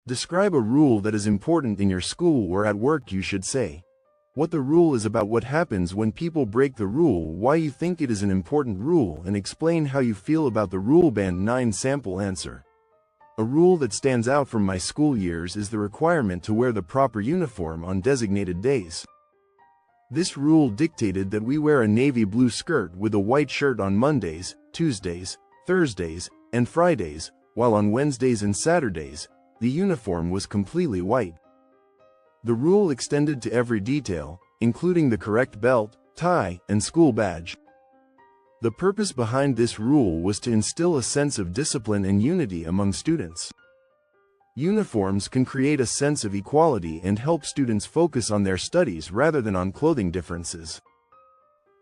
Describe a rule that is important in your school or at work. You should say what the rule is about, what happens when people break the rule, why you think it is an important rule, and explain how you feel about the rule. Band 9 sample answer. A rule that stands out from my school years is the requirement to wear the proper uniform on designated days. This rule dictated that we wear a navy blue skirt with a white shirt on Mondays, Tuesdays, Thursdays, and Fridays, while on Wednesdays and Saturdays, the uniform was completely white. The rule extended to every detail, including the correct belt, tie, and school badge. The purpose behind this rule was to instill a sense of discipline and unity among students. Uniforms can create a sense of equality and help students focus on their studies rather than on clothing differences.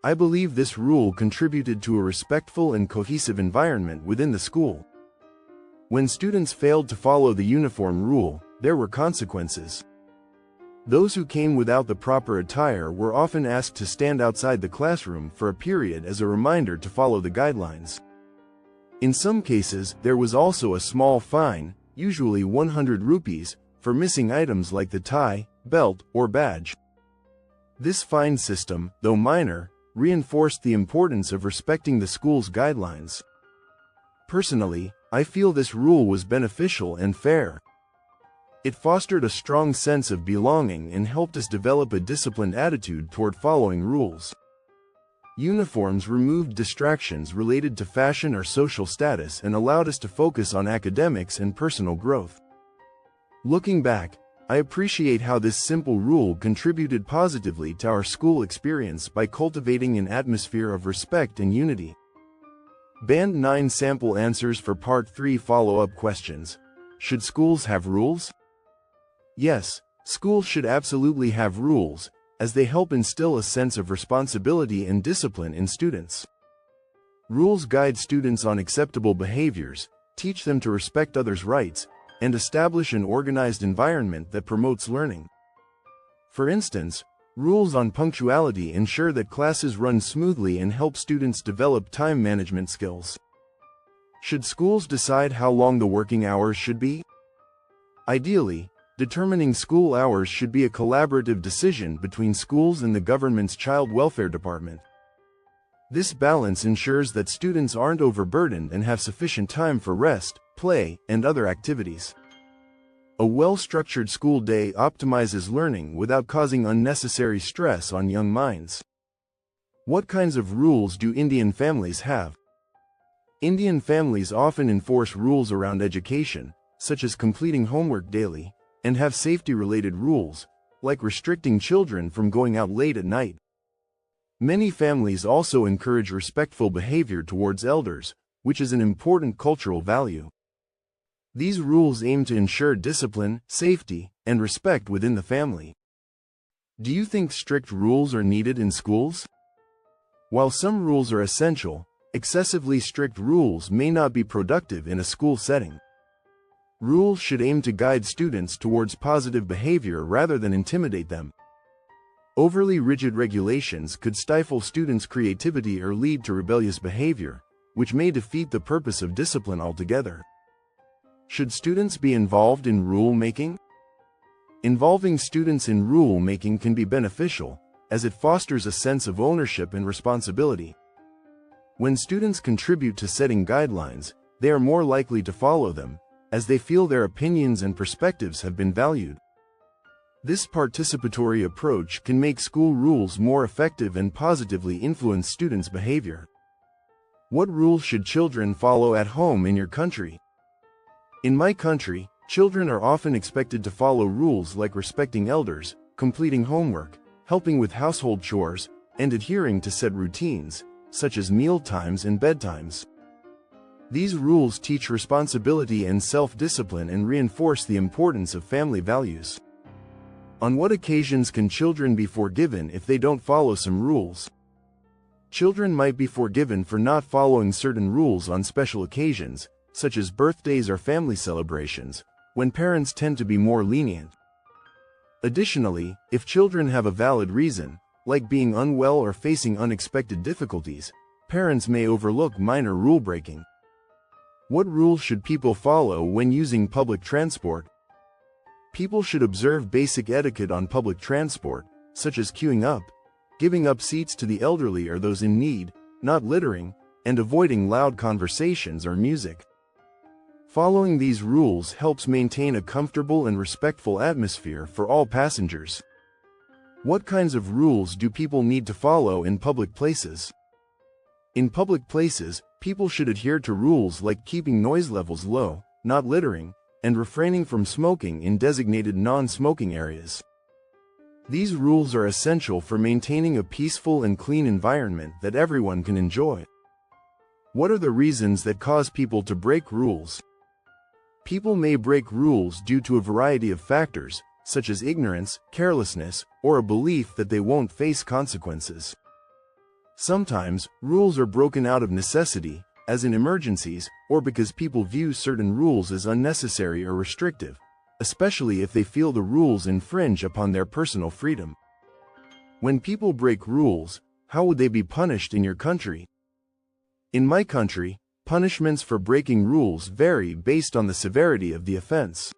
I believe this rule contributed to a respectful and cohesive environment within the school. When students failed to follow the uniform rule, there were consequences. Those who came without the proper attire were often asked to stand outside the classroom for a period as a reminder to follow the guidelines. In some cases, there was also a small fine, usually 100 rupees, for missing items like the tie, belt, or badge. This fine system, though minor, reinforced the importance of respecting the school's guidelines. Personally, I feel this rule was beneficial and fair. It fostered a strong sense of belonging and helped us develop a disciplined attitude toward following rules. Uniforms removed distractions related to fashion or social status and allowed us to focus on academics and personal growth. Looking back, I appreciate how this simple rule contributed positively to our school experience by cultivating an atmosphere of respect and unity. Band 9 sample answers for Part 3 follow-up questions. Should schools have rules? Yes, schools should absolutely have rules, as they help instill a sense of responsibility and discipline in students. Rules guide students on acceptable behaviors, teach them to respect others' rights, and establish an organized environment that promotes learning. For instance, rules on punctuality ensure that classes run smoothly and help students develop time management skills. Should schools decide how long the working hours should be? Ideally, determining school hours should be a collaborative decision between schools and the government's child welfare department. This balance ensures that students aren't overburdened and have sufficient time for rest, play, and other activities. A well-structured school day optimizes learning without causing unnecessary stress on young minds. What kinds of rules do Indian families have? Indian families often enforce rules around education, such as completing homework daily, and have safety-related rules, like restricting children from going out late at night. Many families also encourage respectful behavior towards elders, which is an important cultural value. These rules aim to ensure discipline, safety, and respect within the family. Do you think strict rules are needed in schools? While some rules are essential, excessively strict rules may not be productive in a school setting. Rules should aim to guide students towards positive behavior rather than intimidate them. Overly rigid regulations could stifle students' creativity or lead to rebellious behavior, which may defeat the purpose of discipline altogether. Should students be involved in rule-making? Involving students in rule-making can be beneficial, as it fosters a sense of ownership and responsibility. When students contribute to setting guidelines, they are more likely to follow them, as they feel their opinions and perspectives have been valued. This participatory approach can make school rules more effective and positively influence students' behavior. What rules should children follow at home in your country? In my country, children are often expected to follow rules like respecting elders, completing homework, helping with household chores, and adhering to set routines, such as meal times and bedtimes. These rules teach responsibility and self-discipline and reinforce the importance of family values. On what occasions can children be forgiven if they don't follow some rules? Children might be forgiven for not following certain rules on special occasions, such as birthdays or family celebrations, when parents tend to be more lenient. Additionally, if children have a valid reason, like being unwell or facing unexpected difficulties, parents may overlook minor rule breaking. What rules should people follow when using public transport? People should observe basic etiquette on public transport, such as queuing up, giving up seats to the elderly or those in need, not littering, and avoiding loud conversations or music. Following these rules helps maintain a comfortable and respectful atmosphere for all passengers. What kinds of rules do people need to follow in public places? In public places, people should adhere to rules like keeping noise levels low, not littering, and refraining from smoking in designated non-smoking areas. These rules are essential for maintaining a peaceful and clean environment that everyone can enjoy. What are the reasons that cause people to break rules? People may break rules due to a variety of factors, such as ignorance, carelessness, or a belief that they won't face consequences. Sometimes, rules are broken out of necessity, as in emergencies, or because people view certain rules as unnecessary or restrictive, especially if they feel the rules infringe upon their personal freedom. When people break rules, how would they be punished in your country? In my country, punishments for breaking rules vary based on the severity of the offense.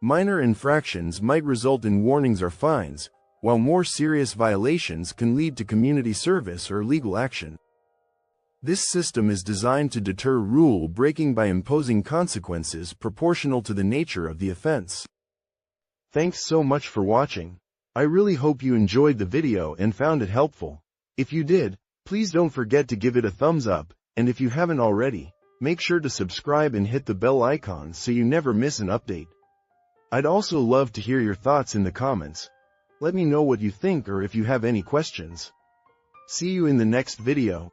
Minor infractions might result in warnings or fines, while more serious violations can lead to community service or legal action. This system is designed to deter rule breaking by imposing consequences proportional to the nature of the offense. Thanks so much for watching. I really hope you enjoyed the video and found it helpful. If you did, please don't forget to give it a thumbs up, and if you haven't already, make sure to subscribe and hit the bell icon so you never miss an update. I'd also love to hear your thoughts in the comments. Let me know what you think or if you have any questions. See you in the next video.